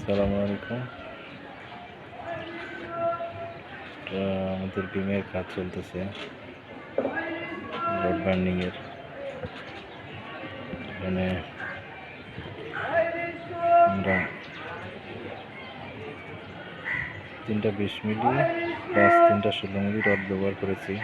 আসসালামু আলাইকুম। আমাদের বিমের কাজ চলতেছে, রড বার্নিং এর। এখানে আমরা 3টা 20 মিলি প্লাস 3টা 16 মিলি রড ব্যবহার করেছি।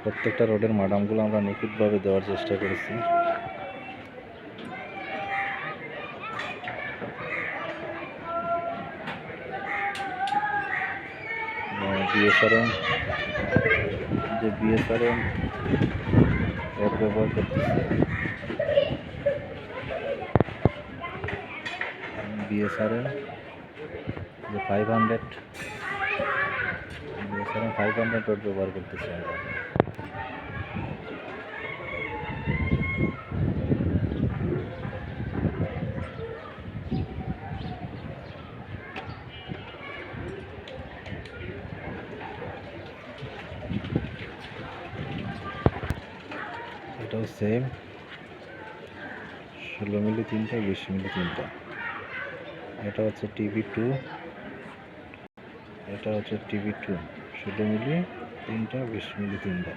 প্রত্যেকটা রডের মাডামগুলো আমরা নিখুঁতভাবে দেওয়ার চেষ্টা করেছি। বিএসআরএম রড ব্যবহার করতেছে, বিএসআরএম 500 রড ব্যবহার করতেছে আমরা। এটাও সেম 16 মিলি 3টা 20 মিলি 3টা। এটা হচ্ছে টিভি2, এটা হচ্ছে টিভি2 16 মিলি 3টা 20 মিলি 3টা।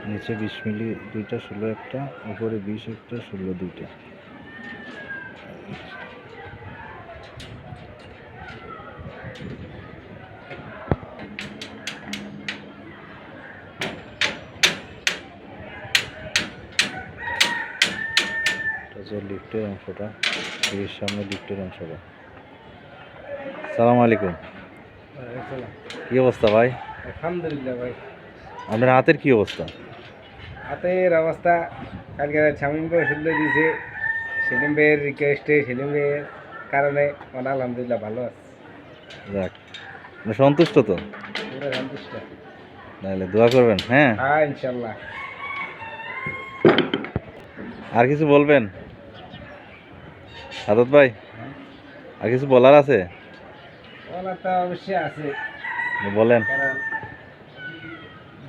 নিচে 20 মিলি 2টা 16 একটা, উপরে 20 একটা 16 2টা। লিফটের অংশটা, এর সামনে লিফটের অংশটা। সালাম আলাইকুম। কি অবস্থা ভাই? আলহামদুলিল্লাহ ভাই। আপনার হাতের কি অবস্থা? হাতের অবস্থা কালকে শামীম ভাই ওষুধ দিয়েছে, সেলিম ভাইয়ের রিকোয়েস্টে, সেলিম ভাইয়ের কারণে মানে আলহামদুলিল্লাহ ভালো আছে। যাক, আপনি সন্তুষ্ট তো? পুরো সন্তুষ্ট। তাহলে দোয়া করবেন। হ্যাঁ ইনশাল্লাহ। আর কিছু বলবেন সাদত ভাই? আর কিছু বলার আছে? বলার তো অবশ্যই আছে, বলেন। কারণ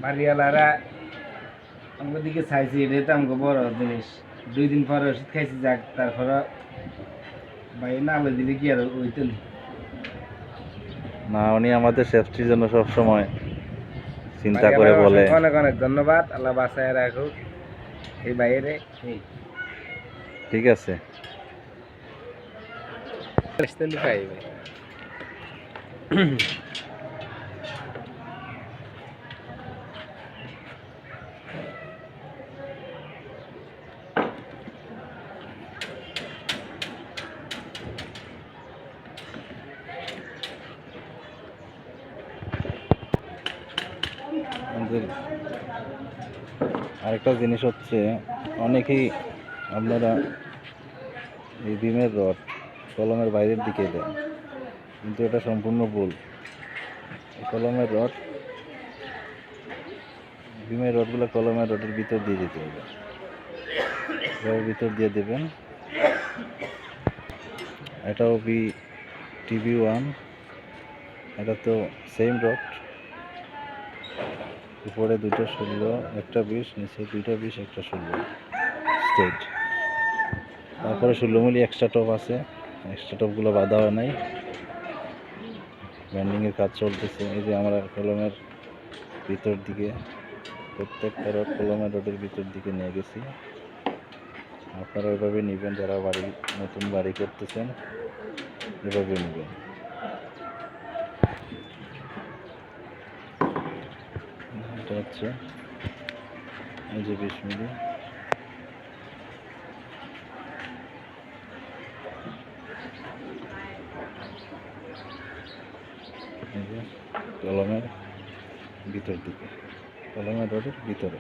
বাড়িওয়ালারা আমাদের দিকে চাইছি, এটাই তো আমাকে বড় জিনিস। 2 দিন পরে ওষুধ খাইছি, যাক তারপরে ভাই না আলো দিলে কি আর ওইতো না, উনি আমাদের সেফটির জন্য সব সময় চিন্তা করে বলে। অনেক অনেক ধন্যবাদ, আল্লাহ বাঁচায় রাখুক এই বাইরে। ঠিক আছে। আরেকটা জিনিস হচ্ছে, অনেকেই আপনারা এই বিমের রড কলমের বাইরের দিকে দেন, কিন্তু এটা সম্পূর্ণ ভুল। কলমের রড, বিমের রডগুলো কলমের রডের ভিতর দিয়ে দিতে হবে, ভিতর দিয়ে দেবেন। এটাও টিভি1, এটা তো সেম রড, উপরে 2টা 16 একটা 20, নিচে 2টা 20 একটা 16 স্টেট। তারপরে 16 মিলি এক্সট্রা টপ আছে, এক্সট্রা টপগুলো বাঁধা হয় নাই, ব্যান্ডিংয়ের কাজ চলতেছে। এই যে আমরা কলমের ভিতর দিকে প্রত্যেকটা রড কলমের রডের ভিতর দিকে নিয়ে গেছি। আপনারা এভাবে নেবেন, যারা নতুন বাড়ি করতেছেন এভাবে নেবেন। এটা হচ্ছে এই যে 20 মিলি, এই যে কলমের ভিতর দিকে, কলমের রডের ভিতরে।